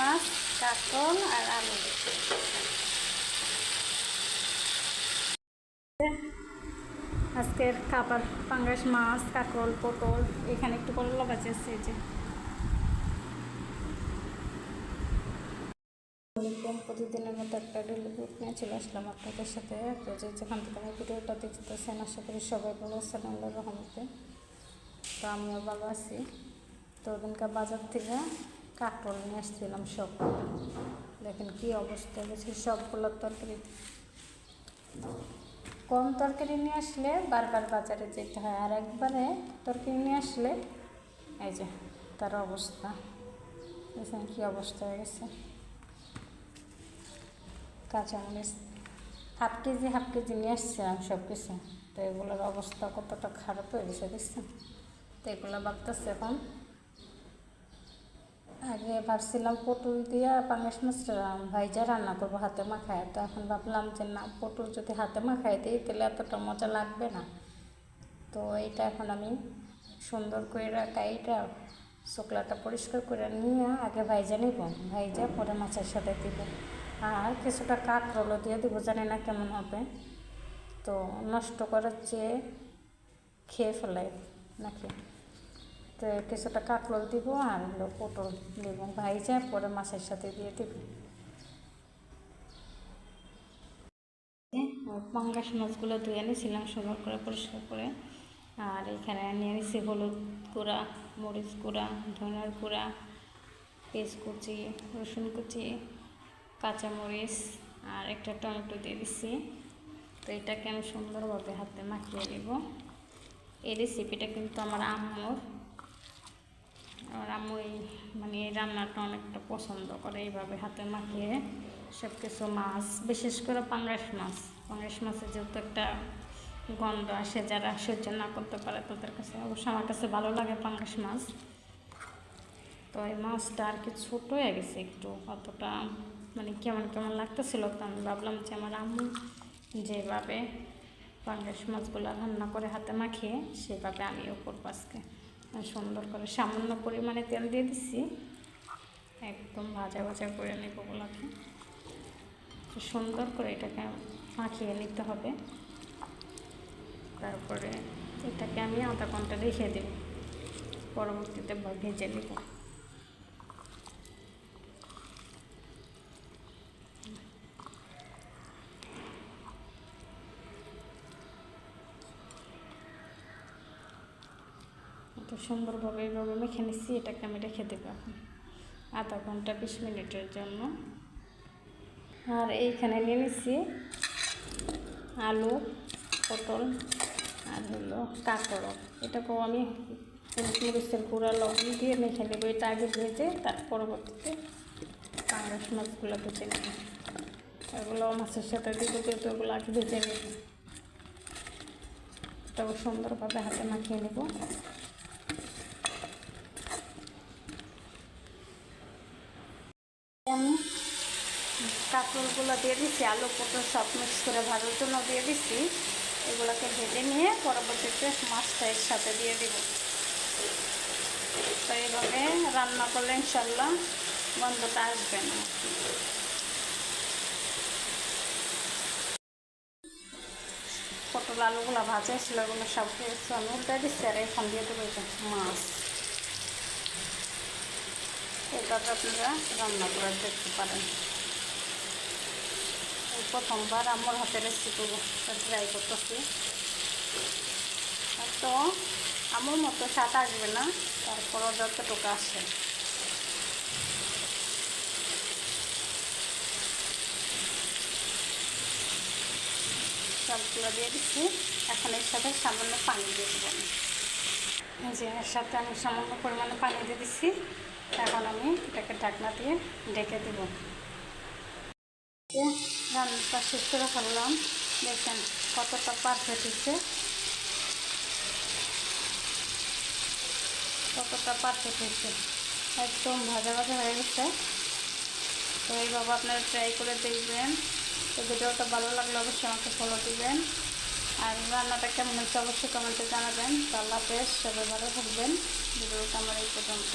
মাছ, কাঁকরোল আর আলু। আজকের খাবার পাঙ্গাস মাছ, কাঁকরোল, পটল, এখানে একটু করলা ভাজি আছে। এই যে প্রতিদিনের মতো একটা ডেলি ব্লগ নিয়ে চলে আসলাম আপনাদের সাথে। তো যেখান থেকে আমি ভিডিওটা দেখতেছেন, আশা করি সবাই ভালো আছেন আল্লাহর রহমতে। তো আমিও ভালো আছি। তো ওদিনকার বাজার থেকে কাঁকরোল নিয়ে আসছিলাম সবগুলো। দেখেন কী অবস্থা হয়েছে সবগুলোর তরকারি। কম তরকারি নিয়ে আসলে বারবার বাজারে যেতে হয়, আর একবারে তরকারি নিয়ে আসলে এই যে তার অবস্থা দেখেন কী অবস্থা হয়ে গেছে। কাঁচামরিচ হাফ কেজি নিয়ে আসছিলাম সব কিছু। তো এগুলোর অবস্থা কতটা খারাপ হয়ে গেছে দেখছেন। তো এগুলো ভাবতেছে এখন, আগে ভাবছিলাম পটল দিয়া পাঙ্গাস মাছটা ভাইজা রান্না করবো হাতে মাখায়। তো এখন ভাবলাম যে না, পটল যদি হাতে মাখায় দিই তাহলে এতটা মজা লাগবে না। তো এইটা এখন আমি সুন্দর করে কাইটা শুকলাটা পরিষ্কার করে নিয়ে আগে ভাইজা নিব, ভাইজা পরে মাছের সাথে দিব। আর কিছুটা কাঁকরোলও দিয়ে দিব, জানি না কেমন হবে। তো নষ্ট করার চেয়ে খেয়ে ফেলাই নাকি। তো কিছুটা কাঁকরোল দিব আর হলো পটল দিব, ভাইজা পরে মাছের সাথে দিয়ে দিব। পাঙ্গাস মাছগুলো ধুয়ে নিয়েছিলাম সুন্দর করে পরিষ্কার করে। আর এখানে নিয়ে নিয়েছি হলুদ গুঁড়া, মরিচ গুঁড়া, ধনিয়ার গুঁড়া, পেঁয়াজ কুচি, রসুন কুচি, কাঁচামরিচ আর একটা টমেটো দিয়ে দিচ্ছি। তো এটাকে আমি সুন্দরভাবে হাতে মাখিয়ে নেব। এই রেসিপিটা কিন্তু আমার আম্মুর, মানে এই রান্নাটা অনেকটা পছন্দ করে, এইভাবে হাতে মাখিয়ে সব কিছু মাছ, বিশেষ করে পাঙ্গাস মাছের যেহেতু একটা গন্ধ আসে, যারা সহ্য না করতে পারে তাদের কাছে, অবশ্য আমার কাছে ভালো লাগে পাঙ্গাস মাছ। তো এই মাছটা আর কি ছোটো হয়ে গেছে একটু, অতটা মানে কেমন লাগতেছিল। তো আমি ভাবলাম যে আমার আম্মু যেভাবে পাঙ্গাস মাছগুলো রান্না করে হাতে মাখিয়ে, সেভাবে আমিও করবো আজকে। সুন্দর করে সামান্য পরিমাণে তেল দিয়ে দিচ্ছি, একদম ভাজা করে নেব ওগুলোকে। সুন্দর করে এটাকে মাখিয়ে নিতে হবে। তারপরে এটাকে আমি আধা ঘন্টা রেখে দেব, পরবর্তীতে ভেজে নেব। তো সুন্দরভাবে এইভাবে মেখে নিচ্ছি, এটাকে আমি রেখে দেবো এখন আধা ঘন্টা 20 মিনিটের জন্য। আর এইখানে নিয়ে নিচ্ছি আলু, পটল আর হলো কাঁকরোল। এটাকেও আমি মরিচের গুঁড়া লবণ দিয়ে মেখে নেব। এটা আগে ভেজে তার পরবর্তীতে পাঙ্গাস মাছগুলো ভেজে নেব। এগুলো মাছের সাথে দিব, যেহেতু ওগুলো আগে ভেজে নেব। এটাও সুন্দরভাবে হাতে মাখিয়ে নেব। আমি কাঁকরোলগুলো দিয়ে দিচ্ছি, আলু পটল সব মিক্স করে ভাজার জন্য দিয়ে দিচ্ছি। এগুলোকে ভেজে নিয়ে পরবর্তীতে মাছটা এর সাথে দিয়ে দেব। তো এইভাবে রান্না করলে ইনশাল্লাহ গন্ধটা আসবে না। পটল আলুগুলো ভাজা ছিল, ওগুলো সব কিছু আমি উল্টে দিচ্ছি। আর এখন দিয়ে দেবো এটা মাছ। এইভাবে আপনারা রান্না করে দেখতে পারেন। প্রথমবার আমার হাতে রেসিপি ট্রাই করতেছি। তো আমার মতো স্বাদ আসবে না, তারপরও যতটুকু আসে। সবগুলো দিয়ে দিচ্ছি। এখন এর সাথে সামান্য পানি দিয়ে দেবো আমি। যে এর সাথে আমি সামান্য পরিমাণে পানি দিয়ে দিচ্ছি। এখন আমি এটাকে ঢাকনা দিয়ে ঢেকে দেবো। রান্নাটা শেষ করে ফেললাম। দেখেন কতটা পারফেক্ট হচ্ছে, একদম ভাজা হয়ে গেছে। তো এইভাবে আপনারা ট্রাই করে দেখবেন। তো ভিডিওটা ভালো লাগলে অবশ্যই আমাকে ফলো দিবেন। আর রান্নাটা কেমন হচ্ছে অবশ্যই কমেন্টে জানাবেন। তো আল্লাহ হাফেজ, সবাই ভালো থাকবেন। ভিডিওটা আমার এই পর্যন্ত।